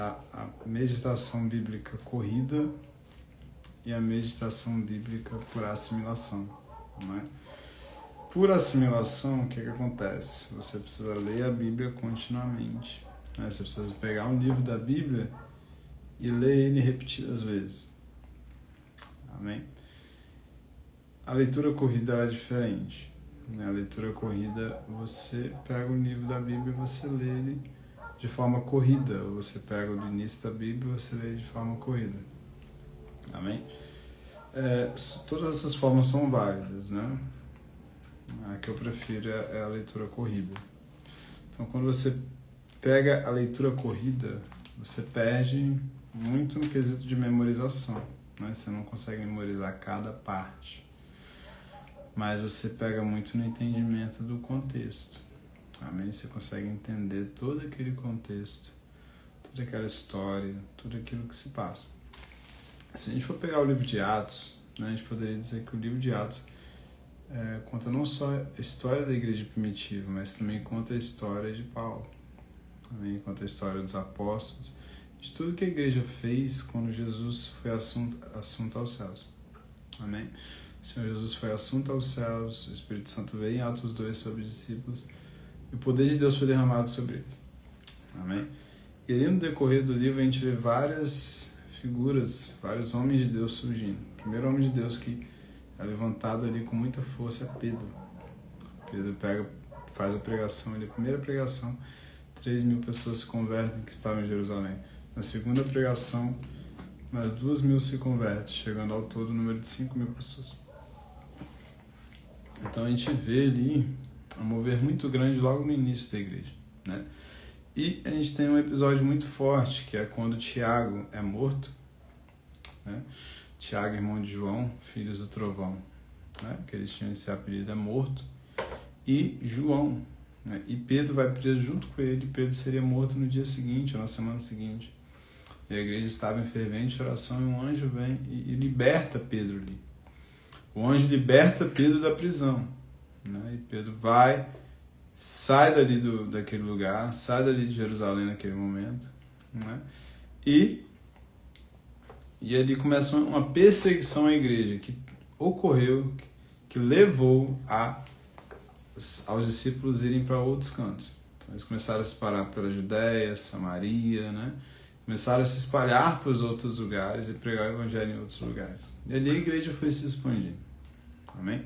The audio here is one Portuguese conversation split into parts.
a meditação bíblica corrida e a meditação bíblica por assimilação, não é? Por assimilação, o que acontece? Você precisa ler a Bíblia continuamente, né? Você precisa pegar um livro da Bíblia e ler ele repetidas vezes. Amém? A leitura corrida é diferente, né? A leitura corrida, você pega um livro da Bíblia e você lê ele de forma corrida. Você pega o início da Bíblia e você lê de forma corrida. Amém? Todas essas formas são válidas, né? A que eu prefiro é a leitura corrida. Então, quando você pega a leitura corrida, você perde muito no quesito de memorização, né? Você não consegue memorizar cada parte, mas você pega muito no entendimento do contexto. Amém? Você consegue entender todo aquele contexto, toda aquela história, tudo aquilo que se passa. Se a gente for pegar o livro de Atos, né, a gente poderia dizer que o livro de Atos conta não só a história da igreja primitiva, mas também conta a história de Paulo. Também conta a história dos apóstolos, de tudo que a igreja fez quando Jesus foi assunto aos céus. Amém? O Senhor Jesus foi assunto aos céus, o Espírito Santo veio em Atos 2 sobre os discípulos, e o poder de Deus foi derramado sobre eles. Amém? E ali no decorrer do livro a gente vê várias figuras, vários homens de Deus surgindo. O primeiro homem de Deus que é levantado ali com muita força é Pedro. Pedro faz a pregação, a primeira pregação, 3.000 pessoas se convertem que estavam em Jerusalém. Na segunda pregação, mais 2.000 se convertem, chegando ao todo o número de 5.000 pessoas. Então a gente vê ali um mover muito grande logo no início da igreja, né? E a gente tem um episódio muito forte, que é quando Tiago é morto, né? Tiago, irmão de João, filhos do trovão, né? Que eles tinham esse apelido, é morto. E João, né? E Pedro vai preso junto com ele. Pedro seria morto no dia seguinte, ou na semana seguinte. E a igreja estava em fervente oração e um anjo vem e liberta Pedro ali. O anjo liberta Pedro da prisão, né? E Pedro sai dali daquele lugar, sai dali de Jerusalém naquele momento, né? E ali começa uma perseguição à igreja que ocorreu, que levou aos discípulos irem para outros cantos. Então eles começaram a se separar pela Judéia, Samaria, né? Começaram a se espalhar para os outros lugares e pregar o evangelho em outros lugares. E ali a igreja foi se expandindo. Amém?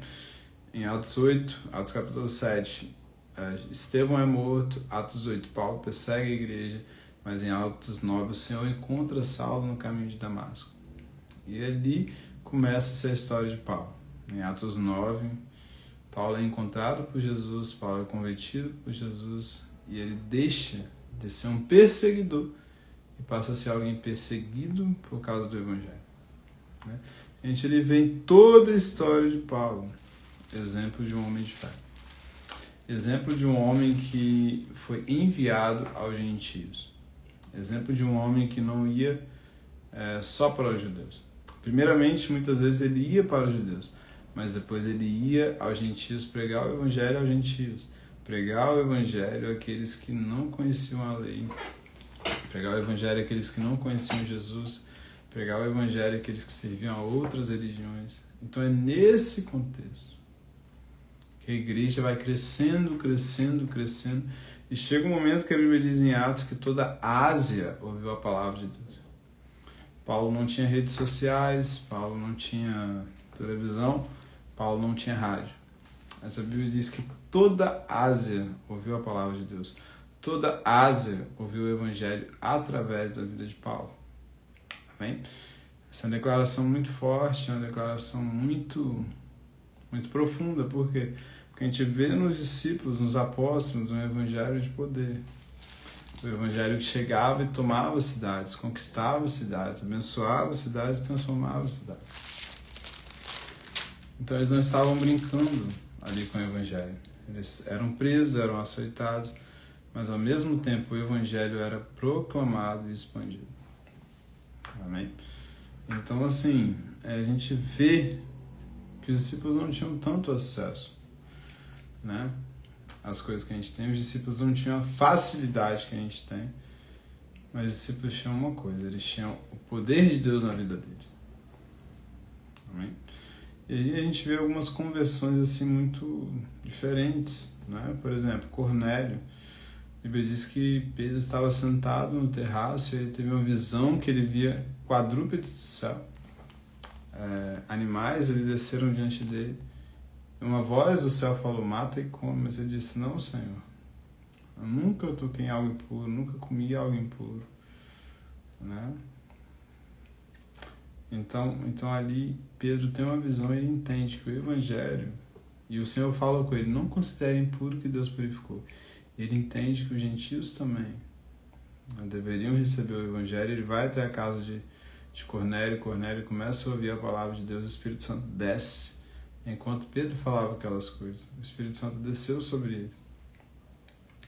Em Atos 8, Atos capítulo 7, Estevão é morto. Atos 8, Paulo persegue a igreja. Mas em Atos 9, o Senhor encontra Saulo no caminho de Damasco. E ali começa a história de Paulo. Em Atos 9, Paulo é encontrado por Jesus, Paulo é convertido por Jesus, e ele deixa de ser um perseguidor e passa a ser alguém perseguido por causa do Evangelho. Né? A gente ali vê em toda a história de Paulo exemplo de um homem de fé. Exemplo de um homem que foi enviado aos gentios. Exemplo de um homem que não ia só para os judeus. Primeiramente, muitas vezes ele ia para os judeus, mas depois ele ia aos gentios pregar o evangelho aos gentios. Pregar o evangelho àqueles que não conheciam a lei. Pregar o evangelho àqueles que não conheciam Jesus. Pregar o evangelho àqueles que serviam a outras religiões. Então é nesse contexto que a igreja vai crescendo, crescendo, crescendo. E chega um momento que a Bíblia diz em Atos que toda a Ásia ouviu a palavra de Deus. Paulo não tinha redes sociais, Paulo não tinha televisão, Paulo não tinha rádio. Essa Bíblia diz que toda a Ásia ouviu a palavra de Deus. Toda a Ásia ouviu o Evangelho através da vida de Paulo. Amém? Essa é uma declaração muito forte, é uma declaração muito, muito profunda. Por quê? Porque a gente vê nos discípulos, nos apóstolos, um evangelho de poder. O evangelho que chegava e tomava cidades, conquistava cidades, abençoava cidades e transformava cidades. Então eles não estavam brincando ali com o evangelho. Eles eram presos, eram açoitados, mas ao mesmo tempo o evangelho era proclamado e expandido. Amém? Então assim, a gente vê que os discípulos não tinham tanto acesso, né, as coisas que a gente tem. Os discípulos não tinham a facilidade que a gente tem, Mas os discípulos tinham uma coisa, eles tinham o poder de Deus na vida deles. Amém? E aí a gente vê algumas conversões assim muito diferentes, né? Por exemplo, Cornélio. A Bíblia diz que Pedro estava sentado no terraço e ele teve uma visão que ele via quadrúpedes do céu. Animais, eles desceram diante dele. Uma voz do céu falou, mata e come. Mas ele disse, não, Senhor. Eu nunca toquei em algo impuro, nunca comi algo impuro. Né? Então ali Pedro tem uma visão e ele entende que o Evangelho, e o Senhor fala com ele, não considere impuro que Deus purificou. Ele entende que os gentios também deveriam receber o Evangelho. Ele vai até a casa de Cornélio. Cornélio começa a ouvir a palavra de Deus. O Espírito Santo desce. Enquanto Pedro falava aquelas coisas, o Espírito Santo desceu sobre eles.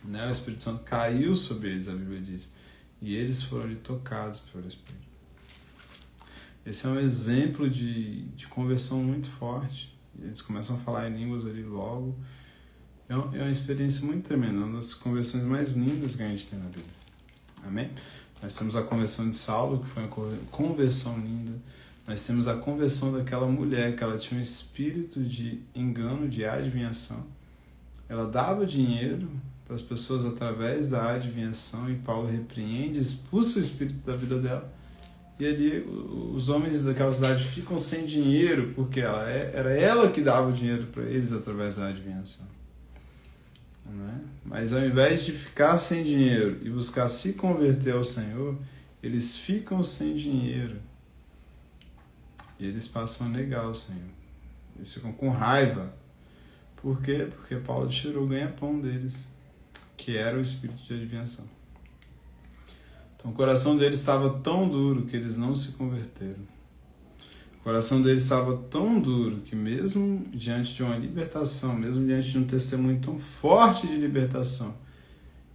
O Espírito Santo caiu sobre eles, a Bíblia diz. E eles foram ali tocados pelo Espírito. Esse é um exemplo de conversão muito forte. Eles começam a falar em línguas ali logo. É uma experiência muito tremenda, uma das conversões mais lindas que a gente tem na Bíblia. Amém? Nós temos a conversão de Saulo, que foi uma conversão linda. Nós temos a conversão daquela mulher, que ela tinha um espírito de engano, de adivinhação. Ela dava dinheiro para as pessoas através da adivinhação, e Paulo repreende, expulsa o espírito da vida dela. E ali os homens daquela cidade ficam sem dinheiro, porque era ela que dava o dinheiro para eles através da adivinhação. Né? Mas ao invés de ficar sem dinheiro e buscar se converter ao Senhor, eles ficam sem dinheiro. E eles passam a negar o Senhor. Eles ficam com raiva. Por quê? Porque Paulo tirou o ganha-pão deles, que era o espírito de adivinhação. Então o coração deles estava tão duro que eles não se converteram. O coração deles estava tão duro que mesmo diante de uma libertação, mesmo diante de um testemunho tão forte de libertação,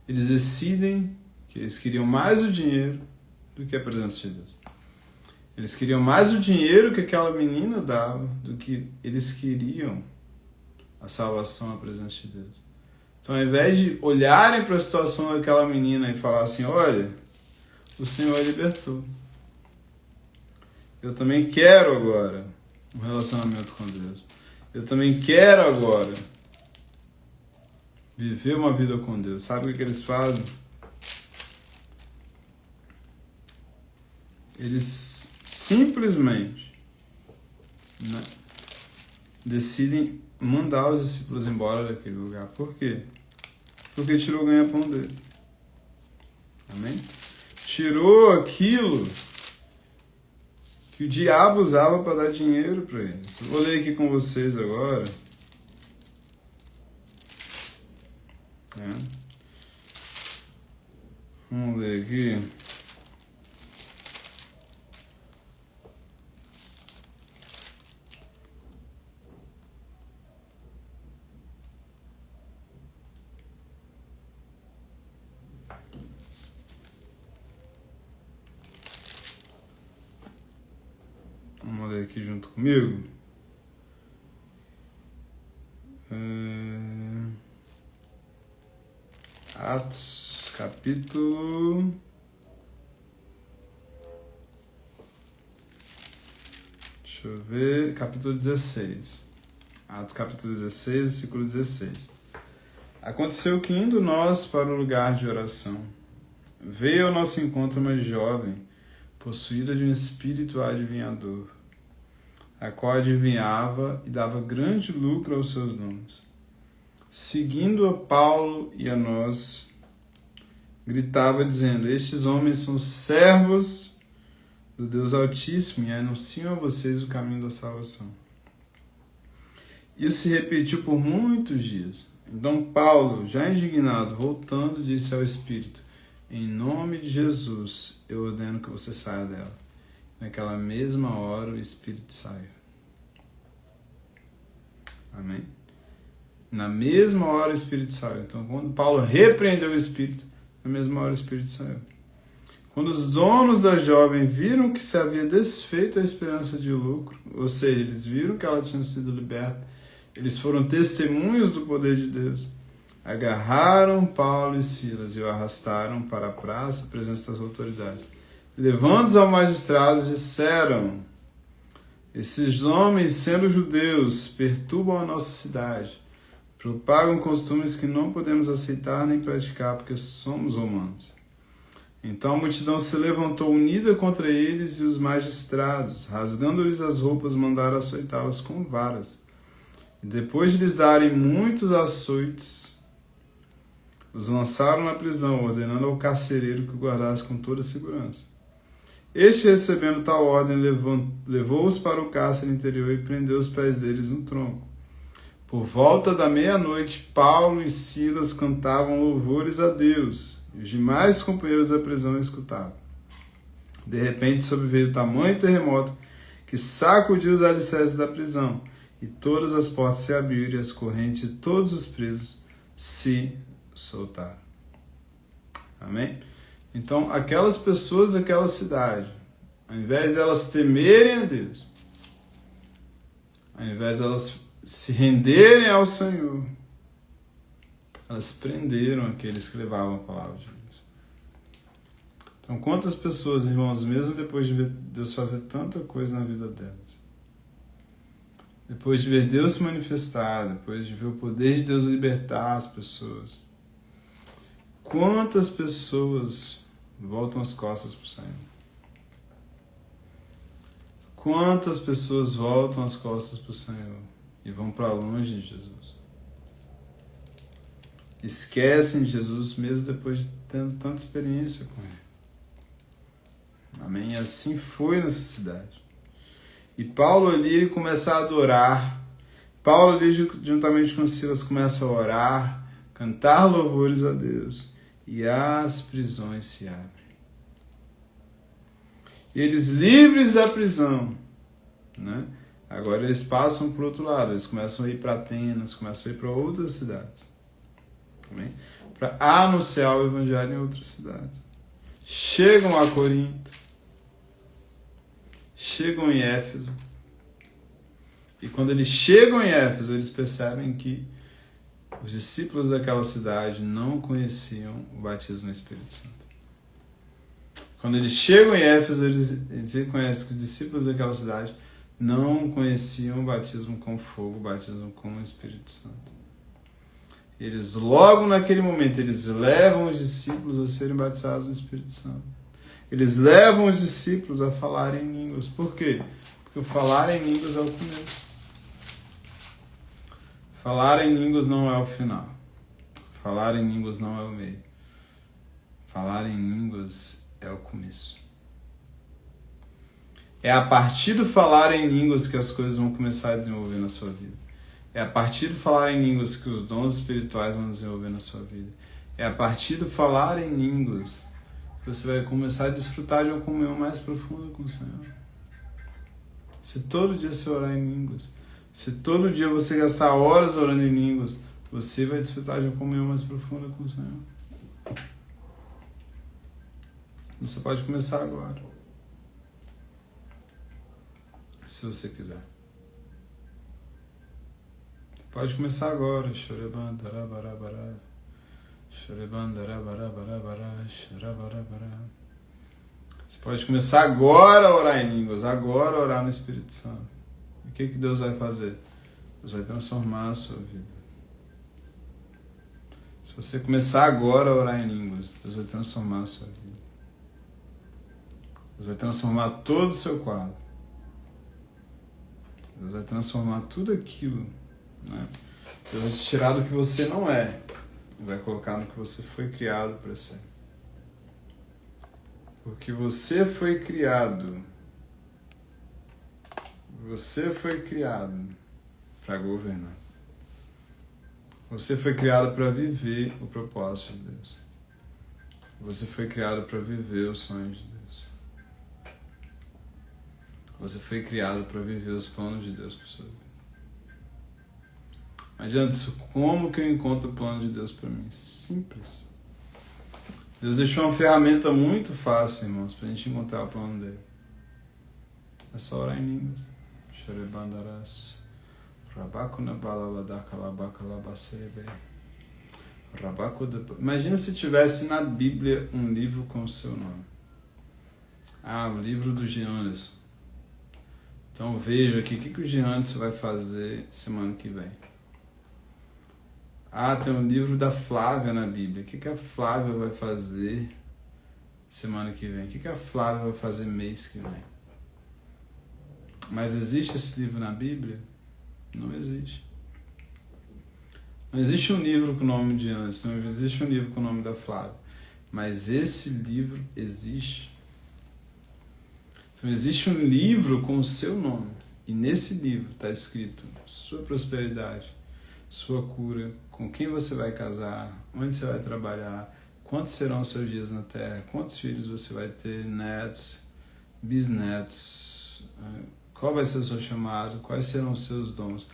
eles decidem que eles queriam mais o dinheiro do que a presença de Deus. Eles queriam mais o dinheiro que aquela menina dava do que eles queriam a salvação, a presença de Deus. Então, ao invés de olharem para a situação daquela menina e falar assim, olha, o Senhor libertou. Eu também quero agora um relacionamento com Deus. Eu também quero agora viver uma vida com Deus. Sabe o que eles fazem? Eles simplesmente decidem mandar os discípulos embora daquele lugar. Por quê? Porque tirou o ganha-pão deles. Amém? Tirou aquilo que o diabo usava para dar dinheiro para eles. Eu vou ler aqui com vocês agora. Vamos ler aqui. Vamos ler aqui junto comigo. Atos, capítulo... Deixa eu ver... Capítulo 16. Atos, capítulo 16, versículo 16. Aconteceu que, indo nós para o lugar de oração, veio ao nosso encontro uma jovem, possuída de um espírito adivinhador, a qual adivinhava e dava grande lucro aos seus donos. Seguindo a Paulo e a nós, gritava dizendo, estes homens são servos do Deus Altíssimo e anunciam a vocês o caminho da salvação. Isso se repetiu por muitos dias. Então Paulo, já indignado, voltando, disse ao Espírito, em nome de Jesus, eu ordeno que você saia dela. Naquela mesma hora o Espírito saiu. Amém? Na mesma hora o Espírito saiu. Então, quando Paulo repreendeu o Espírito, na mesma hora o Espírito saiu. Quando os donos da jovem viram que se havia desfeito a esperança de lucro, ou seja, eles viram que ela tinha sido liberta, eles foram testemunhos do poder de Deus, agarraram Paulo e Silas e o arrastaram para a praça, à presença das autoridades. Levando-os ao magistrado, disseram: esses homens, sendo judeus, perturbam a nossa cidade, propagam costumes que não podemos aceitar nem praticar, porque somos romanos. Então a multidão se levantou unida contra eles, e os magistrados, rasgando-lhes as roupas, mandaram açoitá-los com varas. E depois de lhes darem muitos açoites, os lançaram na prisão, ordenando ao carcereiro que o guardasse com toda a segurança. Este, recebendo tal ordem, levou-os para o cárcere interior e prendeu os pés deles no tronco. Por volta da meia-noite, Paulo e Silas cantavam louvores a Deus, e os demais companheiros da prisão escutavam. De repente sobreveio tamanho terremoto que sacudiu os alicerces da prisão, e todas as portas se abriram, e as correntes de todos os presos se soltaram. Amém? Então, aquelas pessoas daquela cidade, ao invés de elas temerem a Deus, ao invés de elas se renderem ao Senhor, elas prenderam aqueles que levavam a palavra de Deus. Então, quantas pessoas, irmãos, mesmo depois de ver Deus fazer tanta coisa na vida delas, depois de ver Deus se manifestar, depois de ver o poder de Deus libertar as pessoas, quantas pessoas voltam as costas para o Senhor? Quantas pessoas voltam as costas para o Senhor e vão para longe de Jesus? Esquecem de Jesus mesmo depois de ter tanta experiência com Ele. Amém? E assim foi nessa cidade. E Paulo ali começa a adorar. Paulo ali, juntamente com Silas, começa a orar, cantar louvores a Deus. E as prisões se abrem. E eles, livres da prisão, né? Agora eles passam para o outro lado. Eles começam a ir para Atenas, começam a ir para outras cidades. Para anunciar o evangelho em outras cidades. Chegam a Corinto. Chegam em Éfeso. E quando eles chegam em Éfeso, eles percebem que os discípulos daquela cidade não conheciam o batismo no Espírito Santo. Quando eles chegam em Éfeso, eles reconhecem que os discípulos daquela cidade não conheciam o batismo com fogo, o batismo com o Espírito Santo. Eles, logo naquele momento, eles levam os discípulos a serem batizados no Espírito Santo. Eles levam os discípulos a falarem em línguas. Por quê? Porque o falar em línguas é o começo. Falar em línguas não é o final. Falar em línguas não é o meio. Falar em línguas é o começo. É a partir do falar em línguas que as coisas vão começar a desenvolver na sua vida. É a partir do falar em línguas que os dons espirituais vão desenvolver na sua vida. É a partir do falar em línguas que você vai começar a desfrutar de uma comunhão mais profunda com o Senhor. Se todo dia você orar em línguas, se todo dia você gastar horas orando em línguas, você vai desfrutar de uma comunhão mais profunda com o Senhor. Você pode começar agora, se você quiser. Pode começar agora. Você pode começar agora a orar em línguas, agora a orar no Espírito Santo. E o que Deus vai fazer? Deus vai transformar a sua vida. Se você começar agora a orar em línguas, Deus vai transformar a sua vida. Deus vai transformar todo o seu quadro. Deus vai transformar tudo aquilo, né? Deus vai te tirar do que você não é e vai colocar no que você foi criado para ser. Porque você foi criado para governar. Você foi criado para viver o propósito de Deus. Você foi criado para viver os sonhos de Deus. Você foi criado para viver os planos de Deus para sua vida. Não adianta isso. Como que eu encontro o plano de Deus para mim? Simples. Deus deixou uma ferramenta muito fácil, irmãos, para a gente encontrar o plano dele. É só orar em línguas. Imagina se tivesse na Bíblia um livro com o seu nome. O livro do Giannis. Então veja aqui o que o Giannis vai fazer semana que vem. Tem um livro da Flávia na Bíblia. O que a Flávia vai fazer semana que vem? O que a Flávia vai fazer mês que vem? Mas existe esse livro na Bíblia? Não existe. Não existe um livro com o nome de Giannis, não existe um livro com o nome da Flávia. Mas esse livro existe. Então existe um livro com o seu nome. E nesse livro está escrito sua prosperidade, sua cura, com quem você vai casar, onde você vai trabalhar, quantos serão os seus dias na terra, quantos filhos você vai ter, netos, bisnetos, qual vai ser o seu chamado, quais serão os seus dons.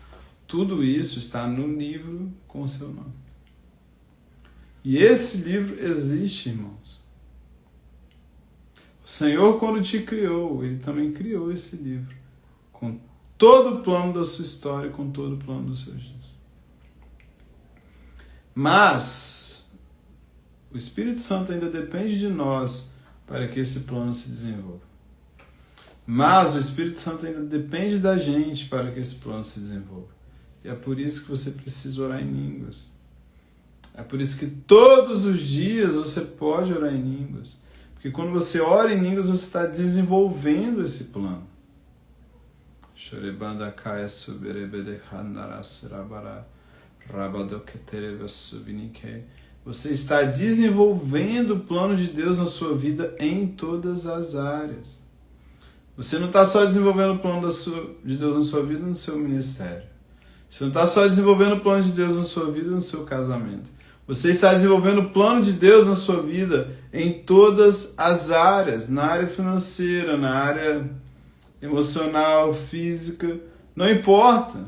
Tudo isso está no livro com o seu nome. E esse livro existe, irmãos. O Senhor, quando te criou, Ele também criou esse livro, com todo o plano da sua história, com todo o plano dos seus dias. Mas o Espírito Santo ainda depende de nós para que esse plano se desenvolva. Mas o Espírito Santo ainda depende da gente para que esse plano se desenvolva. E é por isso que você precisa orar em línguas. É por isso que todos os dias você pode orar em línguas. Porque quando você ora em línguas, você está desenvolvendo esse plano. Você está desenvolvendo o plano de Deus na sua vida em todas as áreas. Você não está só desenvolvendo o plano de Deus na sua vida no seu ministério. Você não está só desenvolvendo o plano de Deus na sua vida no seu casamento. Você está desenvolvendo o plano de Deus na sua vida em todas as áreas. Na área financeira, na área emocional, física. Não importa.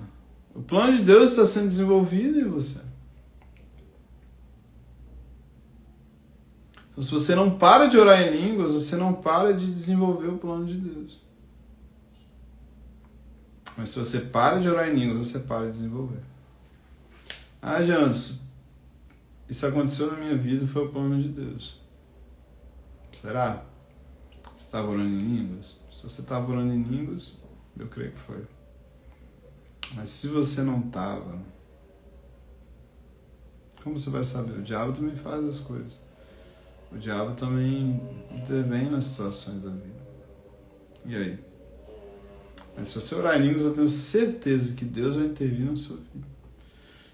O plano de Deus está sendo desenvolvido em você. Então, se você não para de orar em línguas, você não para de desenvolver o plano de Deus. Mas se você para de orar em línguas, você para de desenvolver. Janson, isso aconteceu na minha vida e foi o plano de Deus. Será? Você estava orando em línguas? Se você estava orando em línguas, eu creio que foi. Mas se você não estava, como você vai saber? O diabo também faz as coisas. O diabo também intervém nas situações da vida. E aí? Mas se você orar em línguas, eu tenho certeza que Deus vai intervir na sua vida.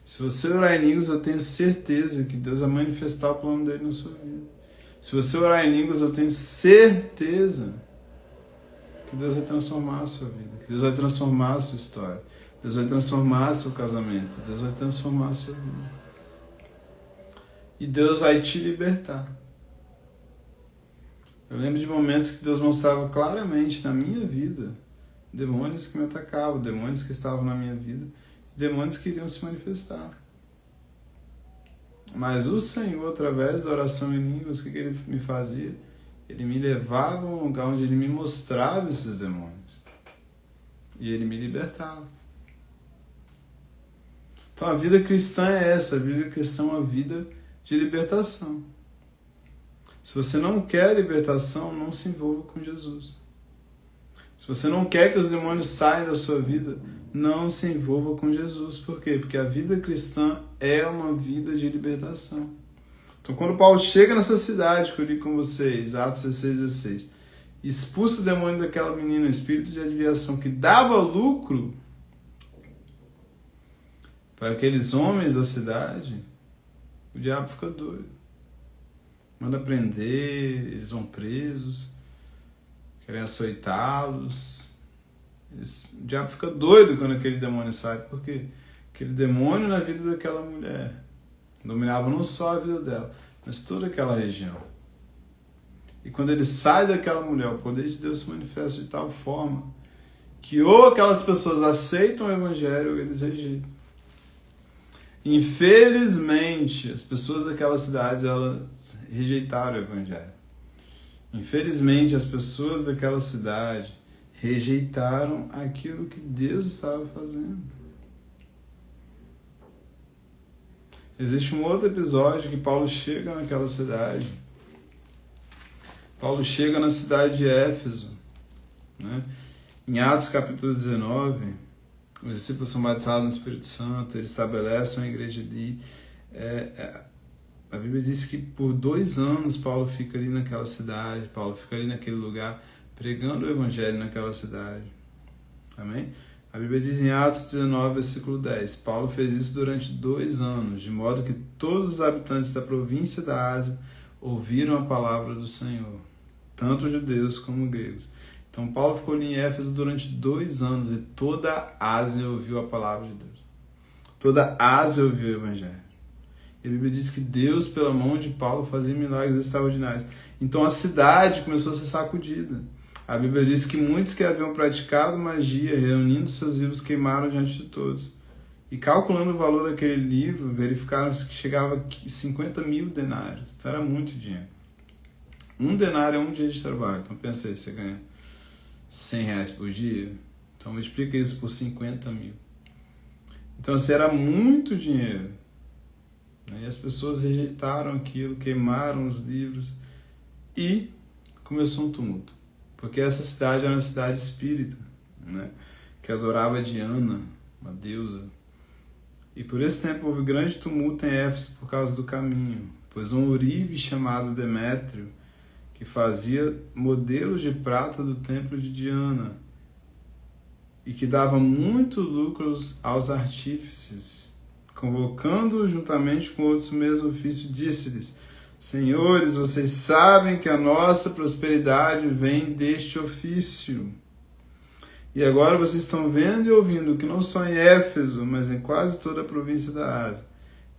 Se você orar em línguas, eu tenho certeza que Deus vai manifestar o plano dele na sua vida. Se você orar em línguas, eu tenho certeza que Deus vai transformar a sua vida, que Deus vai transformar a sua história, Deus vai transformar seu casamento, Deus vai transformar a sua vida. E Deus vai te libertar. Eu lembro de momentos que Deus mostrava claramente na minha vida demônios que me atacavam, demônios que estavam na minha vida, demônios que iriam se manifestar. Mas o Senhor, através da oração em línguas, o que Ele me fazia? Ele me levava a um lugar onde Ele me mostrava esses demônios. E Ele me libertava. Então a vida cristã é essa, a vida cristã é uma vida de libertação. Se você não quer libertação, não se envolva com Jesus. Se você não quer que os demônios saiam da sua vida, não se envolva com Jesus. Por quê? Porque a vida cristã é uma vida de libertação. Então, quando Paulo chega nessa cidade que eu li com vocês, Atos 16:16, expulsa o demônio daquela menina, o espírito de adivinhação que dava lucro para aqueles homens da cidade, o diabo fica doido. Manda prender, eles vão presos, querem açoitá-los. O diabo fica doido quando aquele demônio sai. Por quê? Aquele demônio na vida daquela mulher dominava não só a vida dela, mas toda aquela região. E quando ele sai daquela mulher, o poder de Deus se manifesta de tal forma que ou aquelas pessoas aceitam o evangelho ou eles rejeitam. Infelizmente, as pessoas daquela cidade, elas rejeitaram o evangelho. Infelizmente, as pessoas daquela cidade rejeitaram aquilo que Deus estava fazendo. Existe um outro episódio que Paulo chega naquela cidade. Paulo chega na cidade de Éfeso, né? Em Atos capítulo 19, os discípulos são batizados no Espírito Santo, eles estabelecem uma igreja ali. A Bíblia diz que por 2 anos Paulo fica ali naquela cidade, Paulo fica ali naquele lugar, pregando o evangelho naquela cidade. Amém? A Bíblia diz em Atos 19, versículo 10, Paulo fez isso durante 2 anos, de modo que todos os habitantes da província da Ásia ouviram a palavra do Senhor, tanto judeus como gregos. Então Paulo ficou ali em Éfeso durante 2 anos e toda a Ásia ouviu a palavra de Deus. Toda a Ásia ouviu o evangelho. E a Bíblia diz que Deus, pela mão de Paulo, fazia milagres extraordinários. Então a cidade começou a ser sacudida. A Bíblia diz que muitos que haviam praticado magia, reunindo seus livros, queimaram diante de todos. E calculando o valor daquele livro, verificaram que chegava a 50 mil denários. Então era muito dinheiro. 1 denário é 1 dia de trabalho. Então pensa aí, você ganha R$100 por dia. Então multiplica isso por 50 mil. Então assim, era muito dinheiro. E as pessoas rejeitaram aquilo, queimaram os livros e começou um tumulto. Porque essa cidade era uma cidade espírita, né? Que adorava Diana, uma deusa. E por esse tempo houve grande tumulto em Éfeso por causa do caminho, pois um ourive chamado Demétrio, que fazia modelos de prata do templo de Diana e que dava muito lucros aos artífices, convocando-o juntamente com outros do mesmo ofício, disse-lhes: Senhores, vocês sabem que a nossa prosperidade vem deste ofício. E agora vocês estão vendo e ouvindo que não só em Éfeso, mas em quase toda a província da Ásia,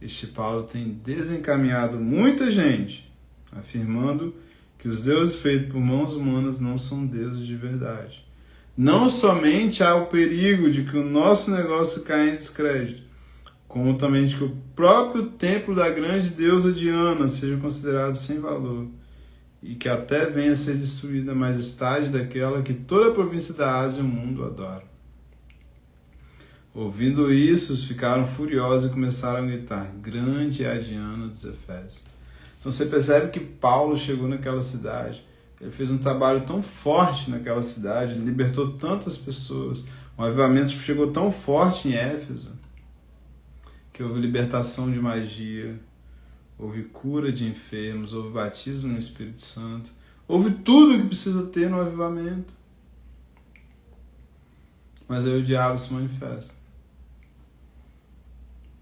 este Paulo tem desencaminhado muita gente, afirmando que os deuses feitos por mãos humanas não são deuses de verdade. Não somente há o perigo de que o nosso negócio caia em descrédito, como também de que o próprio templo da grande deusa Diana seja considerado sem valor, e que até venha a ser destruída a majestade daquela que toda a província da Ásia e o mundo adora. Ouvindo isso, ficaram furiosos e começaram a gritar: grande é a Diana dos Efésios. Então você percebe que Paulo chegou naquela cidade, ele fez um trabalho tão forte naquela cidade, libertou tantas pessoas, um avivamento chegou tão forte em Éfeso, que houve libertação de magia, houve cura de enfermos, houve batismo no Espírito Santo, houve tudo o que precisa ter no avivamento. Mas aí o diabo se manifesta.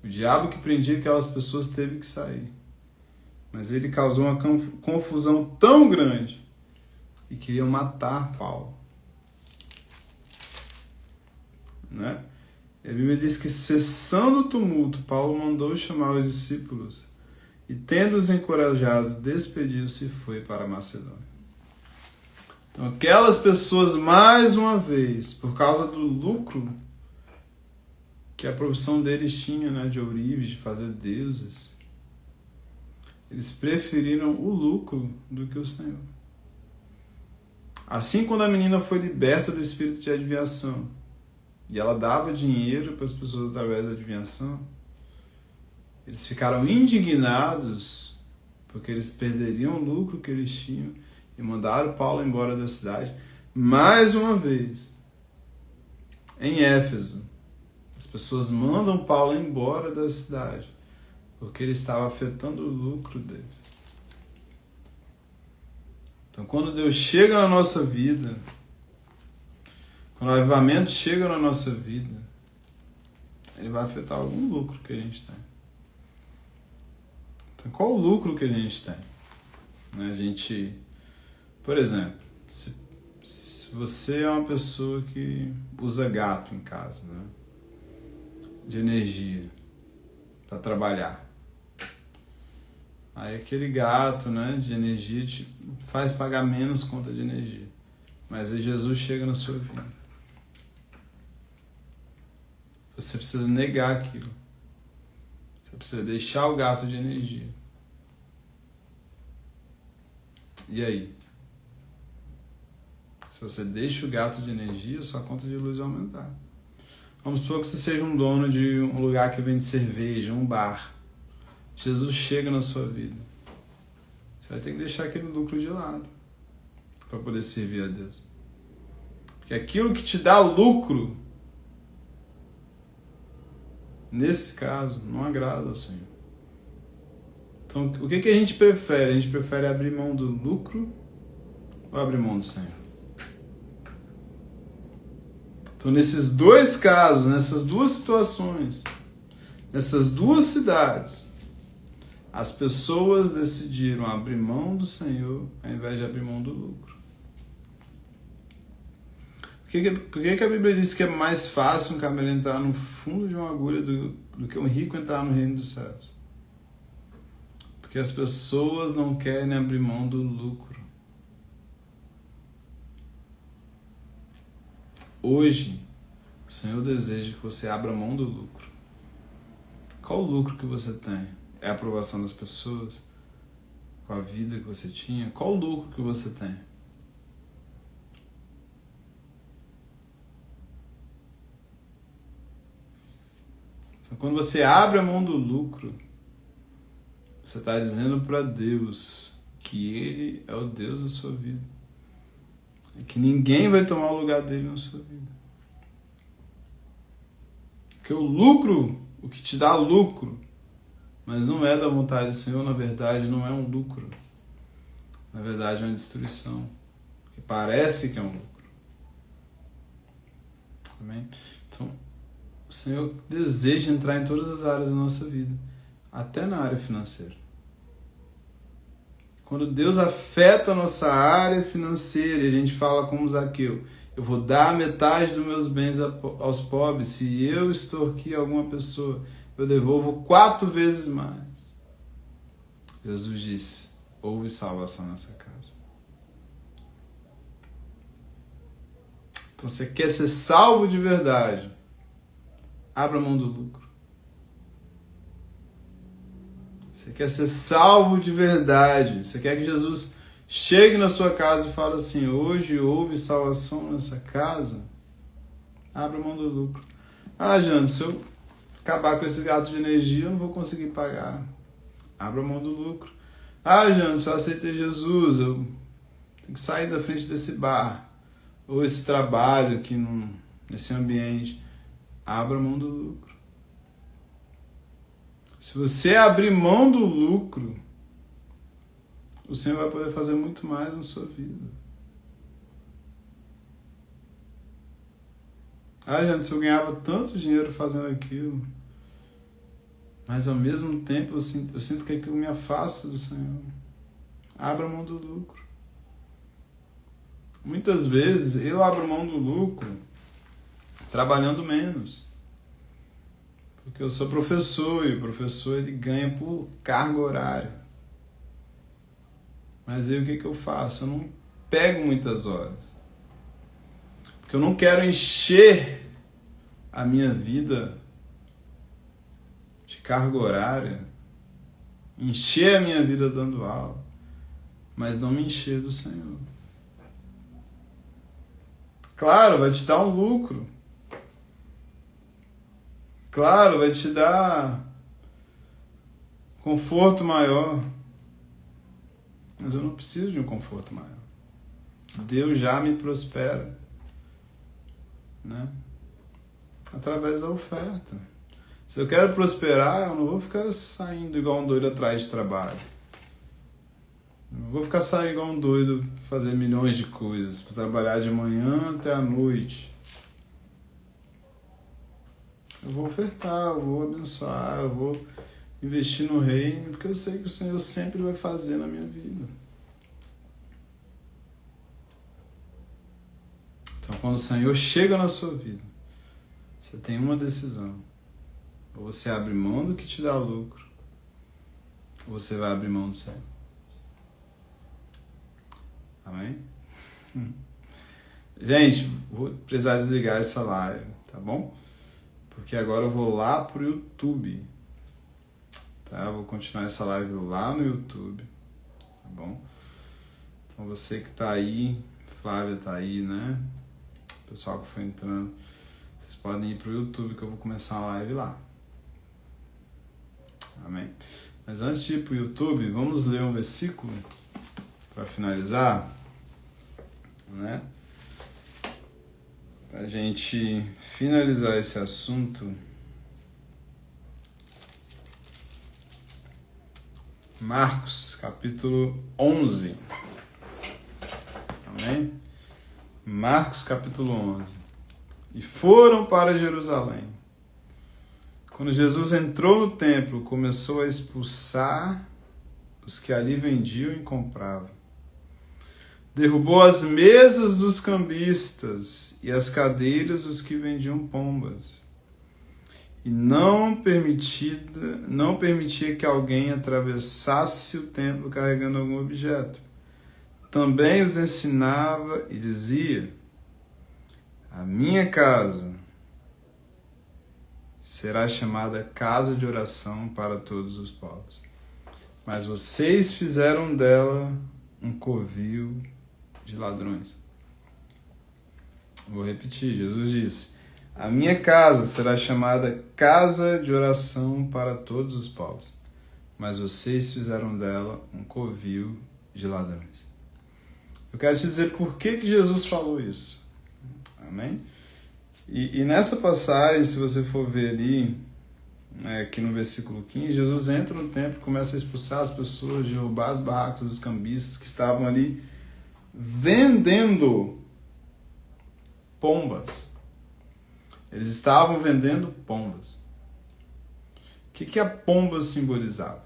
O diabo que prendia aquelas pessoas teve que sair. Mas ele causou uma confusão tão grande e queriam matar Paulo. Né? A Bíblia diz que, cessando o tumulto, Paulo mandou chamar os discípulos e, tendo-os encorajado, despediu-se e foi para a Macedônia. Então, aquelas pessoas, mais uma vez, por causa do lucro que a profissão deles tinha, né, de ourives, de fazer deuses, eles preferiram o lucro do que o Senhor. Assim, quando a menina foi liberta do espírito de adivinhação, e ela dava dinheiro para as pessoas através da adivinhação, eles ficaram indignados porque eles perderiam o lucro que eles tinham e mandaram Paulo embora da cidade. Mais uma vez, em Éfeso, as pessoas mandam Paulo embora da cidade porque ele estava afetando o lucro deles. Então, quando Deus chega na nossa vida, quando o avivamento chega na nossa vida, ele vai afetar algum lucro que a gente tem. Então, qual o lucro que a gente tem? A gente, por exemplo, se você é uma pessoa que usa gato em casa, né, de energia, para trabalhar, aí aquele gato, né, de energia te faz pagar menos conta de energia. Mas aí Jesus chega na sua vida. Você precisa negar aquilo. Você precisa deixar o gato de energia. E aí? Se você deixa o gato de energia, sua conta de luz vai aumentar. Vamos supor que você seja um dono de um lugar que vende cerveja, um bar. Jesus chega na sua vida, você vai ter que deixar aquele lucro de lado para poder servir a Deus. Porque aquilo que te dá lucro, nesse caso, não agrada ao Senhor. Então, o que a gente prefere? A gente prefere abrir mão do lucro ou abrir mão do Senhor? Então, nesses dois casos, nessas duas situações, nessas duas cidades, as pessoas decidiram abrir mão do Senhor ao invés de abrir mão do lucro. Por que a Bíblia diz que é mais fácil um camelo entrar no fundo de uma agulha do que um rico entrar no reino dos céus? Porque as pessoas não querem abrir mão do lucro. Hoje, o Senhor deseja que você abra mão do lucro. Qual o lucro que você tem? É a aprovação das pessoas? Com a vida que você tinha? Qual o lucro que você tem? Então, quando você abre a mão do lucro, você está dizendo para Deus que Ele é o Deus da sua vida. E que ninguém vai tomar o lugar dele na sua vida. Porque o lucro, o que te dá lucro, mas não é da vontade do Senhor, na verdade não é um lucro. Na verdade é uma destruição. Que parece que é um lucro. Amém? Então, o Senhor deseja entrar em todas as áreas da nossa vida, até na área financeira. Quando Deus afeta a nossa área financeira e a gente fala como Zaqueu, eu vou dar metade dos meus bens aos pobres, se eu extorquir alguma pessoa, eu devolvo 4 vezes mais. Jesus disse, houve salvação nessa casa. Então você quer ser salvo de verdade, abra mão do lucro. Você quer ser salvo de verdade, você quer que Jesus chegue na sua casa e fale assim, hoje houve salvação nessa casa, abra mão do lucro. Ah, Jânio, se eu acabar com esse gasto de energia, eu não vou conseguir pagar. Abra mão do lucro. Ah, Jânio, se eu aceitei Jesus, eu tenho que sair da frente desse bar, ou esse trabalho aqui nesse ambiente. Abra mão do lucro. Se você abrir mão do lucro, o Senhor vai poder fazer muito mais na sua vida. Ah, gente, se eu ganhava tanto dinheiro fazendo aquilo, mas ao mesmo tempo eu sinto que aquilo me afasta do Senhor. Abra mão do lucro. Muitas vezes eu abro mão do lucro trabalhando menos. Porque eu sou professor e o professor ele ganha por carga horária. Mas aí o que eu faço? Eu não pego muitas horas. Porque eu não quero encher a minha vida de carga horária, encher a minha vida dando aula, mas não me encher do Senhor. Claro, vai te dar um lucro. Claro, vai te dar conforto maior. Mas eu não preciso de um conforto maior. Deus já me prospera, né? Através da oferta. Se eu quero prosperar, eu não vou ficar saindo igual um doido atrás de trabalho. Não vou ficar saindo igual um doido fazer milhões de coisas, para trabalhar de manhã até a noite. Eu vou ofertar, eu vou abençoar, eu vou investir no reino, porque eu sei que o Senhor sempre vai fazer na minha vida. Então, quando o Senhor chega na sua vida, você tem uma decisão. Ou você abre mão do que te dá lucro, ou você vai abrir mão do Senhor. Amém? Gente, vou precisar desligar essa live, tá bom? Porque agora eu vou lá pro YouTube. Tá? Vou continuar essa live lá no YouTube. Tá bom? Então você que tá aí, Flávia tá aí, né? O pessoal que foi entrando, vocês podem ir pro YouTube que eu vou começar a live lá. Amém? Mas antes de ir para o YouTube, vamos ler um versículo para finalizar, né? Para a gente finalizar esse assunto. Marcos, capítulo 11. Amém? Marcos, capítulo 11. E foram para Jerusalém. Quando Jesus entrou no templo, começou a expulsar os que ali vendiam e compravam. Derrubou as mesas dos cambistas e as cadeiras dos que vendiam pombas. E não permitia que alguém atravessasse o templo carregando algum objeto. Também os ensinava e dizia: a minha casa será chamada casa de oração para todos os povos. Mas vocês fizeram dela um covil de ladrões. Vou repetir, Jesus disse: a minha casa será chamada casa de oração para todos os povos, mas vocês fizeram dela um covil de ladrões. Eu quero te dizer por que Jesus falou isso. Amém? E nessa passagem, se você for ver ali, aqui no versículo 15, Jesus entra no templo e começa a expulsar as pessoas, derrubar as barracas dos cambistas que estavam ali vendendo pombas. Eles estavam vendendo pombas. O que a pomba simbolizava?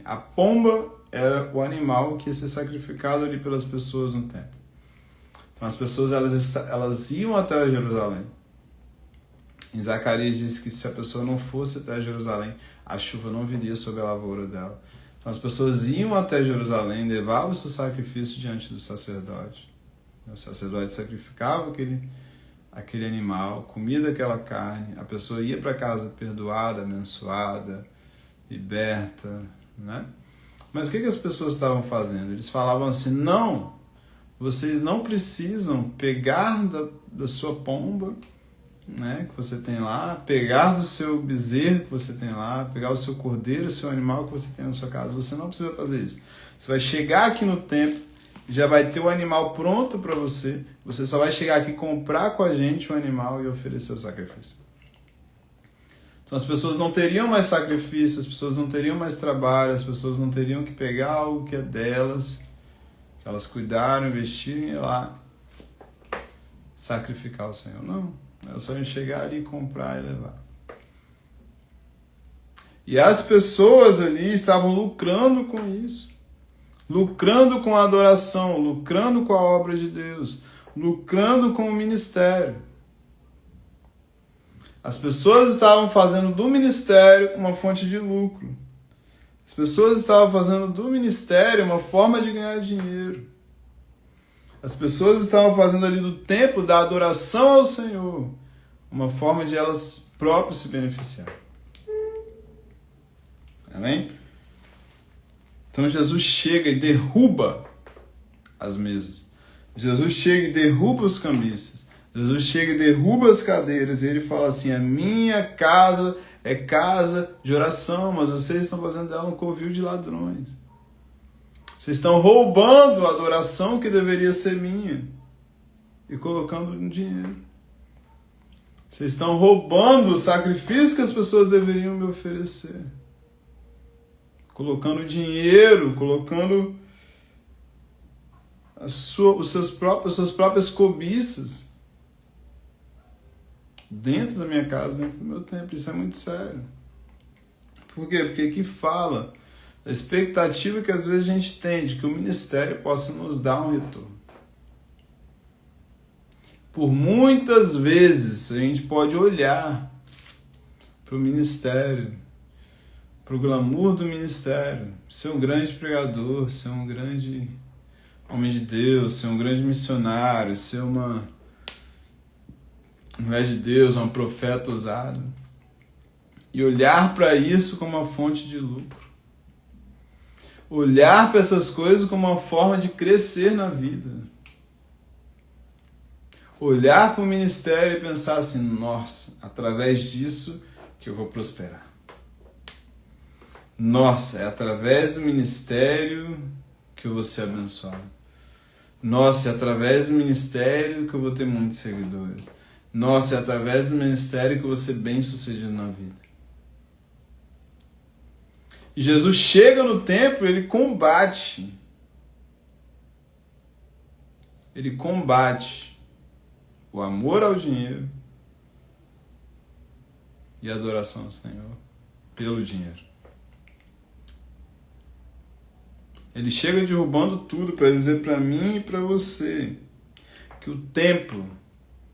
A pomba era o animal que ia ser sacrificado ali pelas pessoas no templo. Então as pessoas elas iam até Jerusalém. Em Zacarias diz que se a pessoa não fosse até Jerusalém, a chuva não viria sobre a lavoura dela. Então as pessoas iam até Jerusalém, levavam o seu sacrifício diante do sacerdote. O sacerdote sacrificava aquele animal, comia daquela carne, a pessoa ia para casa perdoada, abençoada, liberta, né? Mas o que as pessoas estavam fazendo? Eles falavam assim: não, vocês não precisam pegar da sua pomba, né, que você tem lá, pegar do seu bezerro que você tem lá, pegar o seu cordeiro, o seu animal que você tem na sua casa. Você não precisa fazer isso. Você vai chegar aqui no templo, já vai ter o animal pronto para você. Você só vai chegar aqui, comprar com a gente o animal e oferecer o sacrifício. Então as pessoas não teriam mais sacrifício, as pessoas não teriam mais trabalho, as pessoas não teriam que pegar algo que é delas, que elas cuidaram, investirem e ir lá sacrificar o Senhor. Não, elas só iam chegar ali, comprar e levar. E as pessoas ali estavam lucrando com isso. Lucrando com a adoração, lucrando com a obra de Deus, lucrando com o ministério. As pessoas estavam fazendo do ministério uma fonte de lucro. As pessoas estavam fazendo do ministério uma forma de ganhar dinheiro. As pessoas estavam fazendo ali do templo da adoração ao Senhor uma forma de elas próprias se beneficiar. Amém? Então Jesus chega e derruba as mesas. Jesus chega e derruba os cambistas. Jesus chega e derruba as cadeiras. E ele fala assim: a minha casa é casa de oração, mas vocês estão fazendo dela um covil de ladrões. Vocês estão roubando a adoração que deveria ser minha e colocando no dinheiro. Vocês estão roubando o sacrifício que as pessoas deveriam me oferecer. Colocando dinheiro, colocando as suas próprias cobiças dentro da minha casa, dentro do meu templo. Isso é muito sério. Por quê? Porque aqui fala da expectativa que às vezes a gente tem de que o ministério possa nos dar um retorno. Por muitas vezes a gente pode olhar para o ministério, para o glamour do ministério, ser um grande pregador, ser um grande homem de Deus, ser um grande missionário, ser uma mulher de Deus, um profeta ousado, e olhar para isso como uma fonte de lucro. Olhar para essas coisas como uma forma de crescer na vida. Olhar para o ministério e pensar assim: nossa, através disso que eu vou prosperar. Nossa, é através do ministério que eu vou ser abençoado. Nossa, é através do ministério que eu vou ter muitos seguidores. Nossa, é através do ministério que eu vou ser bem-sucedido na vida. E Jesus chega no templo, ele combate. Ele combate o amor ao dinheiro e a adoração ao Senhor pelo dinheiro. Ele chega derrubando tudo para dizer para mim e para você que o templo,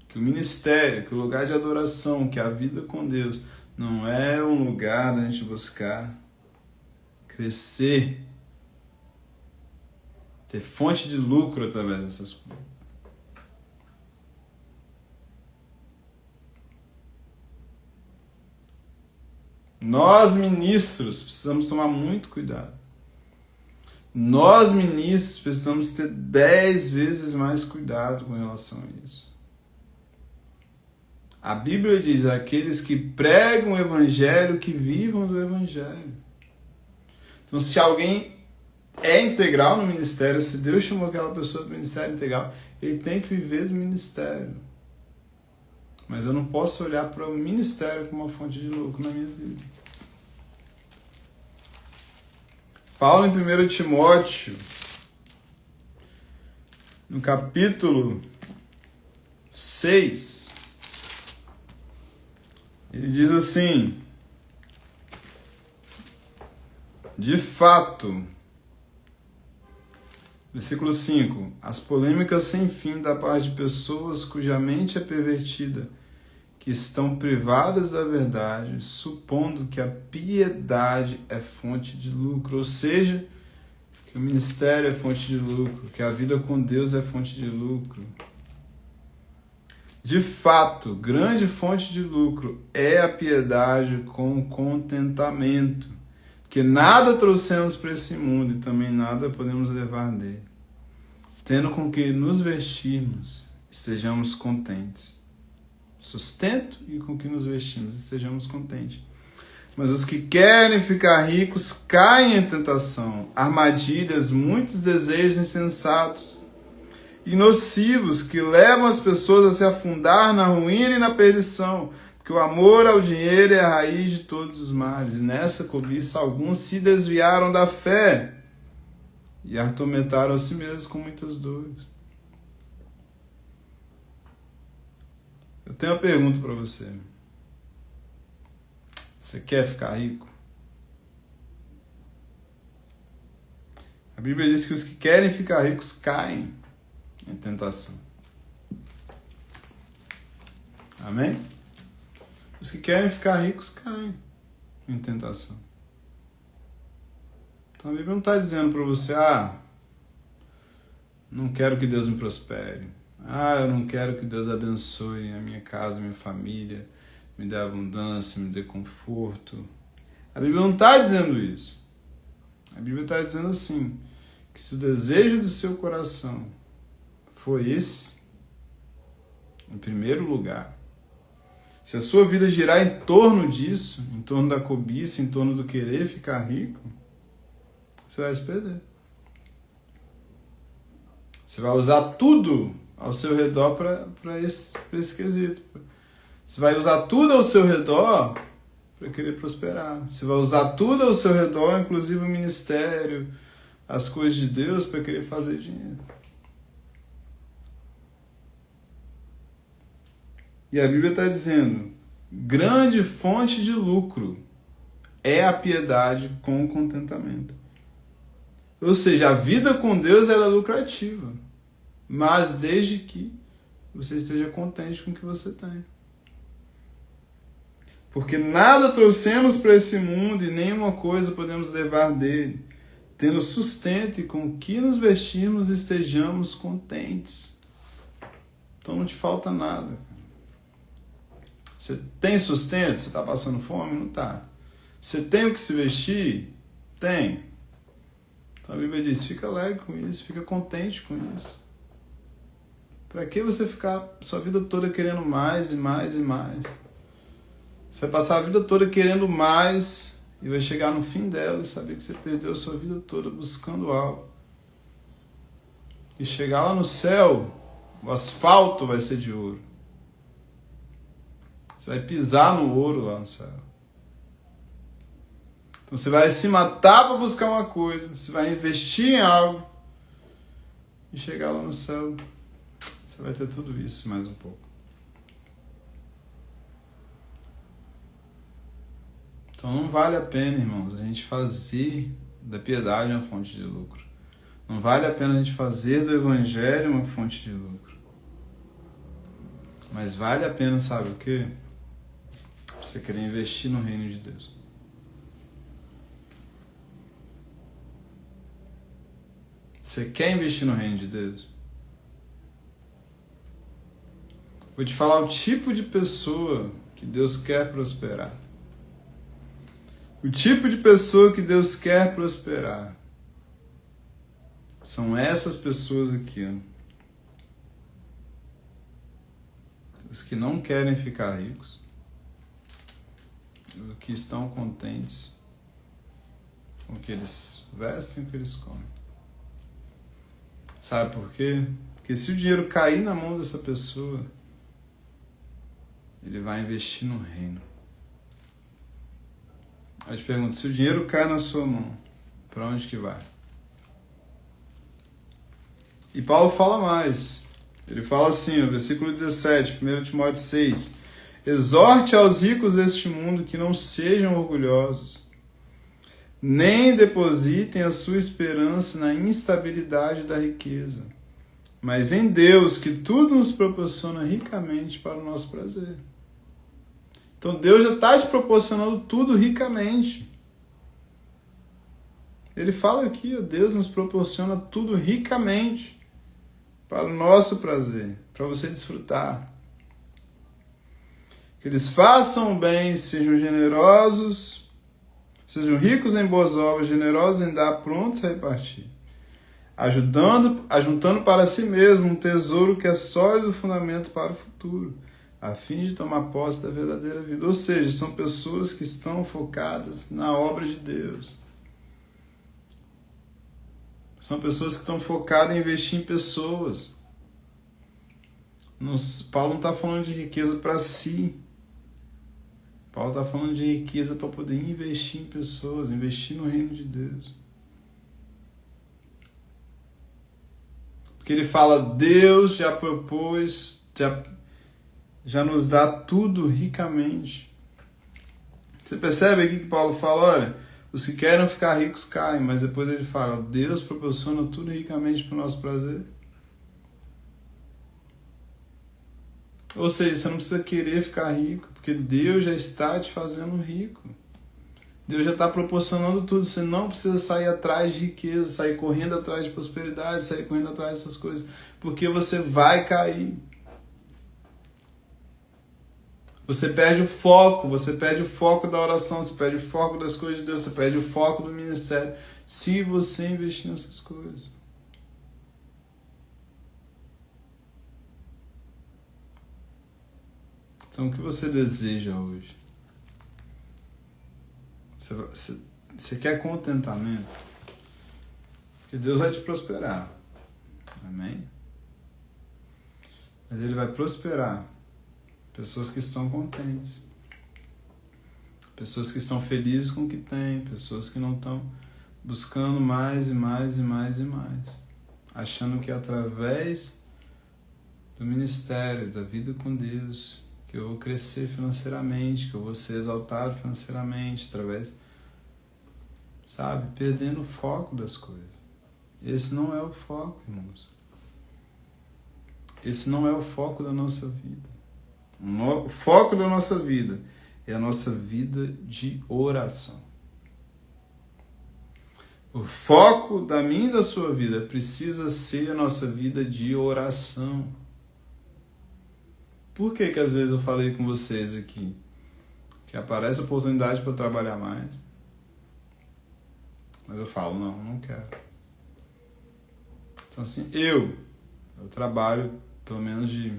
que o ministério, que o lugar de adoração, que a vida com Deus não é um lugar da gente buscar crescer, ter fonte de lucro através dessas coisas. Nós, ministros, precisamos tomar muito cuidado. Nós, ministros, precisamos ter 10 vezes mais cuidado com relação a isso. A Bíblia diz: aqueles que pregam o Evangelho, que vivam do Evangelho. Então, se alguém é integral no ministério, se Deus chamou aquela pessoa do ministério integral, ele tem que viver do ministério. Mas eu não posso olhar para o ministério como uma fonte de lucro na minha vida. Paulo, em 1 Timóteo, no capítulo 6, ele diz assim: de fato, versículo 5, as polêmicas sem fim da parte de pessoas cuja mente é pervertida, que estão privadas da verdade, supondo que a piedade é fonte de lucro, ou seja, que o ministério é fonte de lucro, que a vida com Deus é fonte de lucro. De fato, grande fonte de lucro é a piedade com contentamento, porque nada trouxemos para esse mundo e também nada podemos levar dele. Tendo com que nos vestirmos, estejamos contentes. Sustento e com que nos vestimos, estejamos contentes. Mas os que querem ficar ricos caem em tentação, armadilhas, muitos desejos insensatos e nocivos que levam as pessoas a se afundar na ruína e na perdição, porque o amor ao dinheiro é a raiz de todos os males. E nessa cobiça alguns se desviaram da fé e atormentaram a si mesmos com muitas dores. Eu tenho uma pergunta para você. Você quer ficar rico? A Bíblia diz que os que querem ficar ricos caem em tentação. Amém? Os que querem ficar ricos caem em tentação. Então a Bíblia não está dizendo para você: não quero que Deus me prospere. Eu não quero que Deus abençoe a minha casa, a minha família, me dê abundância, me dê conforto. A Bíblia não está dizendo isso. A Bíblia está dizendo assim, que se o desejo do seu coração for esse, em primeiro lugar, se a sua vida girar em torno disso, em torno da cobiça, em torno do querer ficar rico, você vai se perder. Você vai usar tudo ao seu redor para esse quesito. Você vai usar tudo ao seu redor para querer prosperar. Você vai usar tudo ao seu redor, inclusive o ministério, as coisas de Deus, para querer fazer dinheiro. E a Bíblia está dizendo: grande fonte de lucro é a piedade com contentamento. Ou seja, a vida com Deus ela é lucrativa, mas desde que você esteja contente com o que você tem. Porque nada trouxemos para esse mundo e nenhuma coisa podemos levar dele. Tendo sustento e com o que nos vestirmos estejamos contentes. Então não te falta nada. Você tem sustento? Você está passando fome? Não está. Você tem o que se vestir? Tem. Então a Bíblia diz: fica alegre com isso, fica contente com isso. Para que você ficar sua vida toda querendo mais e mais e mais? Você vai passar a vida toda querendo mais e vai chegar no fim dela e saber que você perdeu a sua vida toda buscando algo. E chegar lá no céu, o asfalto vai ser de ouro. Você vai pisar no ouro lá no céu. Então você vai se matar para buscar uma coisa, você vai investir em algo, e chegar lá no céu, você vai ter tudo isso mais um pouco. Então não vale a pena, irmãos, a gente fazer da piedade uma fonte de lucro. Não vale a pena a gente fazer do evangelho uma fonte de lucro. Mas vale a pena, sabe o quê? Você querer investir no reino de Deus. Você quer investir no reino de Deus? Vou te falar o tipo de pessoa que Deus quer prosperar. O tipo de pessoa que Deus quer prosperar são essas pessoas aqui, ó. Os que não querem ficar ricos, os que estão contentes com o que eles vestem e o que eles comem. Sabe por quê? Porque se o dinheiro cair na mão dessa pessoa, ele vai investir no reino. Aí eu te pergunto, se o dinheiro cai na sua mão, para onde que vai? E Paulo fala mais. Ele fala assim, no versículo 17, 1 Timóteo 6. Exorte aos ricos deste mundo que não sejam orgulhosos, nem depositem a sua esperança na instabilidade da riqueza, mas em Deus, que tudo nos proporciona ricamente para o nosso prazer. Então Deus já está te proporcionando tudo ricamente. Ele fala aqui, ó, Deus nos proporciona tudo ricamente para o nosso prazer, para você desfrutar. Que eles façam o bem, sejam generosos, sejam ricos em boas obras, generosos em dar, prontos a repartir, ajuntando para si mesmo um tesouro que é sólido fundamento para o futuro, a fim de tomar posse da verdadeira vida. Ou seja, são pessoas que estão focadas na obra de Deus. São pessoas que estão focadas em investir em pessoas. Paulo não está falando de riqueza para si. Paulo está falando de riqueza para poder investir em pessoas, investir no reino de Deus. Porque ele fala, Deus já propôs, já nos dá tudo ricamente. Você percebe aqui que Paulo fala, olha, os que querem ficar ricos caem, mas depois ele fala, Deus proporciona tudo ricamente para o nosso prazer. Ou seja, você não precisa querer ficar rico, porque Deus já está te fazendo rico. Deus já está proporcionando tudo. Você não precisa sair atrás de riqueza, sair correndo atrás de prosperidade, sair correndo atrás dessas coisas, porque você vai cair. Você perde o foco da oração, você perde o foco das coisas de Deus, você perde o foco do ministério, se você investir nessas coisas. Então, o que você deseja hoje? Você quer contentamento? Porque Deus vai te prosperar. Amém? Mas Ele vai prosperar pessoas que estão contentes. Pessoas que estão felizes com o que têm. Pessoas que não estão buscando mais e mais e mais e mais. Achando que através do ministério, da vida com Deus, que eu vou crescer financeiramente, que eu vou ser exaltado financeiramente, através, sabe, perdendo o foco das coisas. Esse não é o foco, irmãos. Esse não é o foco da nossa vida. O foco da nossa vida é a nossa vida de oração. O foco da minha e da sua vida precisa ser a nossa vida de oração. Por que às vezes eu falei com vocês aqui que aparece oportunidade para eu trabalhar mais, mas eu falo, não quero. Então assim, eu trabalho pelo menos de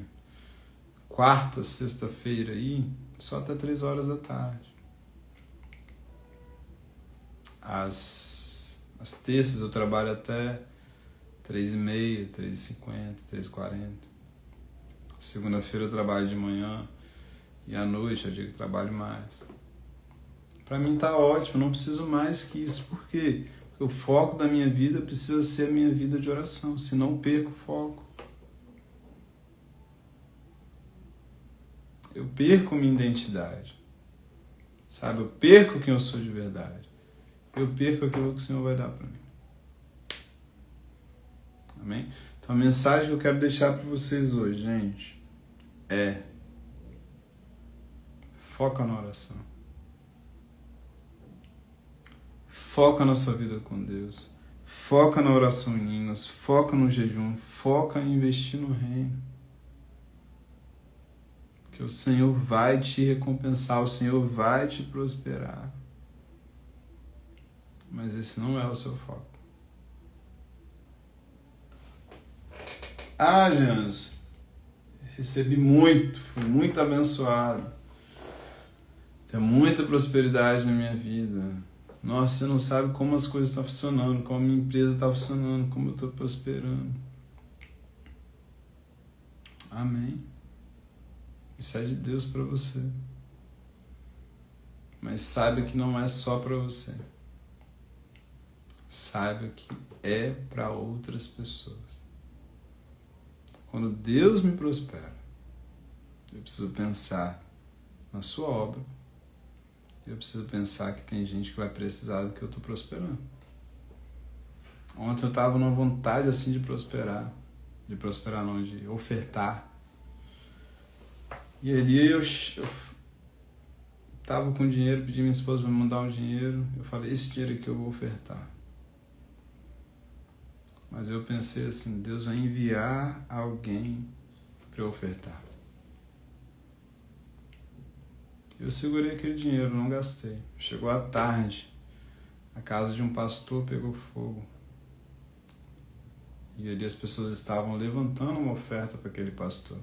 quarta, sexta-feira aí, só até 3 horas da tarde. Às terças eu trabalho até 3h30, 3h50, 3h40. Segunda-feira eu trabalho de manhã e à noite é o dia que eu trabalho mais. Para mim tá ótimo, eu não preciso mais que isso. Por quê? Porque o foco da minha vida precisa ser a minha vida de oração, senão eu perco o foco. Eu perco minha identidade. Sabe? Eu perco quem eu sou de verdade. Eu perco aquilo que o Senhor vai dar para mim. Amém? Então a mensagem que eu quero deixar para vocês hoje, gente, é: foca na oração. Foca na sua vida com Deus. Foca na oração em línguas. Foca no jejum. Foca em investir no reino. Que o Senhor vai te recompensar. O Senhor vai te prosperar. Mas esse não é o seu foco. Ah, Jesus, recebi muito, fui muito abençoado. Tenho muita prosperidade na minha vida. Nossa, você não sabe como as coisas estão funcionando, como a minha empresa está funcionando, como eu estou prosperando. Amém. Isso é de Deus para você. Mas saiba que não é só para você. Saiba que é para outras pessoas. Quando Deus me prospera, eu preciso pensar na sua obra. Eu preciso pensar que tem gente que vai precisar do que eu estou prosperando. Ontem eu estava numa vontade assim de prosperar. De prosperar não, de ofertar. E ali eu estava com dinheiro, pedi minha esposa para me mandar um dinheiro. Eu falei, esse dinheiro aqui eu vou ofertar. Mas eu pensei assim, Deus vai enviar alguém para eu ofertar. Eu segurei aquele dinheiro, não gastei. Chegou à tarde, a casa de um pastor pegou fogo. E ali as pessoas estavam levantando uma oferta para aquele pastor.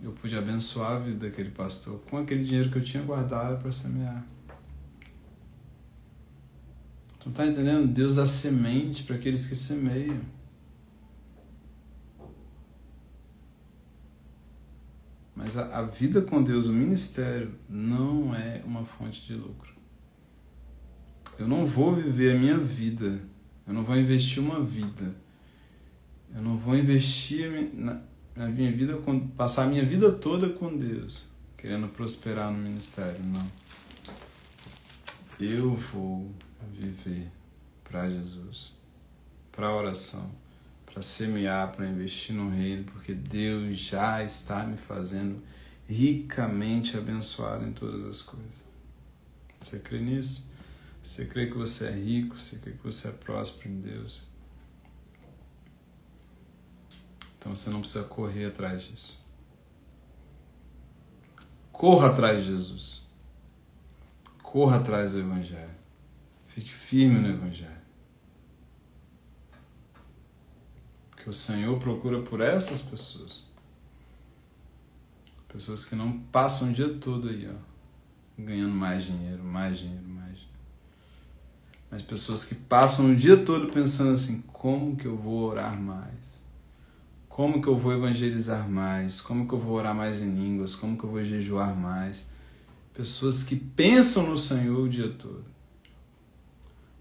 Eu pude abençoar a vida daquele pastor com aquele dinheiro que eu tinha guardado para semear. Tu tá entendendo? Deus dá semente para aqueles que semeiam. Mas a vida com Deus, o ministério, não é uma fonte de lucro. Eu não vou viver a minha vida, eu não vou investir uma vida, eu não vou investir na minha vida, passar a minha vida toda com Deus, querendo prosperar no ministério, não. Eu vou viver para Jesus, para a oração, para semear, para investir no reino, porque Deus já está me fazendo ricamente abençoado em todas as coisas. Você crê nisso? Você crê que você é rico? Você crê que você é próspero em Deus? Então você não precisa correr atrás disso. Corra atrás de Jesus. Corra atrás do Evangelho. Fique firme no Evangelho. Que o Senhor procura por essas pessoas. Pessoas que não passam o dia todo aí, ganhando mais dinheiro. Mas pessoas que passam o dia todo pensando assim, como que eu vou orar mais? Como que eu vou evangelizar mais? Como que eu vou orar mais em línguas? Como que eu vou jejuar mais? Pessoas que pensam no Senhor o dia todo.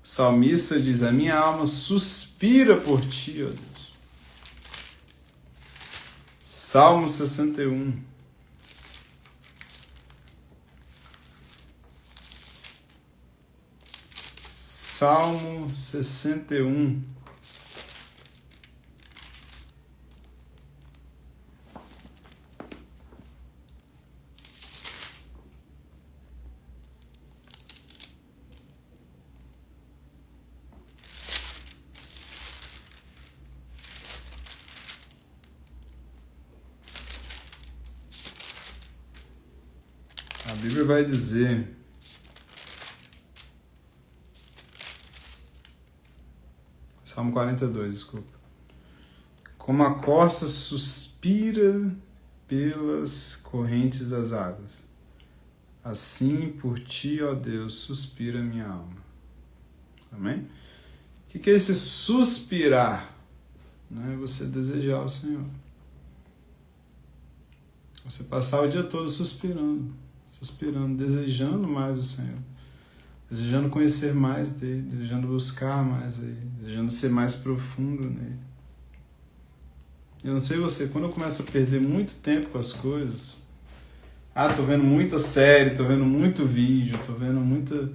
O salmista diz, a minha alma suspira por ti, ó Deus. Salmo 61. Salmo 61. A Bíblia vai dizer, Salmo 42, desculpa. Como a corça suspira pelas correntes das águas, assim por ti, ó Deus, suspira minha alma. Amém? O que é esse suspirar? Não é você desejar o Senhor. Você passar o dia todo suspirando, desejando mais o Senhor. Desejando conhecer mais dele, desejando buscar mais ele, desejando ser mais profundo nele. Eu não sei você, quando eu começo a perder muito tempo com as coisas, tô vendo muita série, tô vendo muito vídeo, tô vendo muita...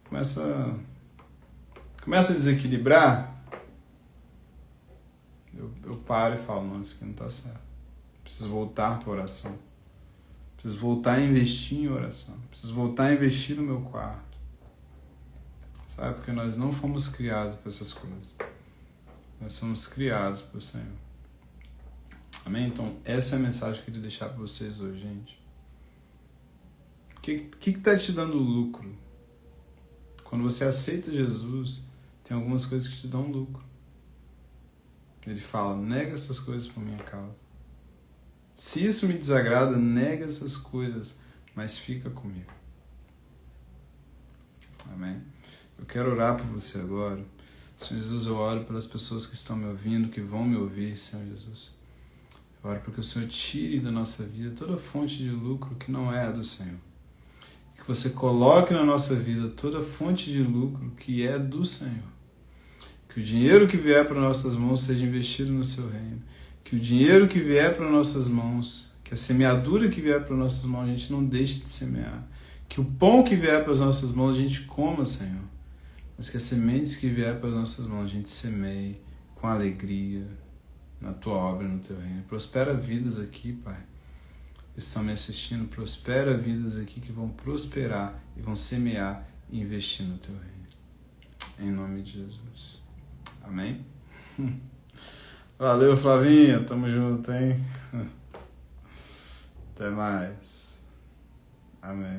Começa a desequilibrar, eu paro e falo, não, isso aqui não tá certo. Preciso voltar para a oração. Preciso voltar a investir em oração. Preciso voltar a investir no meu quarto. Sabe? Porque nós não fomos criados para essas coisas. Nós somos criados para o Senhor. Amém? Então, essa é a mensagem que eu queria deixar para vocês hoje, gente. O que está te dando lucro? Quando você aceita Jesus, tem algumas coisas que te dão lucro. Ele fala, nega essas coisas por minha causa. Se isso me desagrada, nega essas coisas, mas fica comigo. Amém? Eu quero orar por você agora. Senhor Jesus, eu oro pelas pessoas que estão me ouvindo, que vão me ouvir, Senhor Jesus. Eu oro para que o Senhor tire da nossa vida toda fonte de lucro que não é a do Senhor. Que você coloque na nossa vida toda fonte de lucro que é do Senhor. Que o dinheiro que vier para nossas mãos seja investido no seu reino. Que o dinheiro que vier para nossas mãos, que a semeadura que vier para nossas mãos, a gente não deixe de semear. Que o pão que vier para as nossas mãos, a gente coma, Senhor. Mas que as sementes que vier para as nossas mãos, a gente semeie com alegria na Tua obra, no Teu reino. Prospera vidas aqui, Pai, que estão me assistindo. Prospera vidas aqui que vão prosperar e vão semear e investir no Teu reino. Em nome de Jesus. Amém? Valeu, Flavinha. Tamo junto, hein? Até mais. Amém.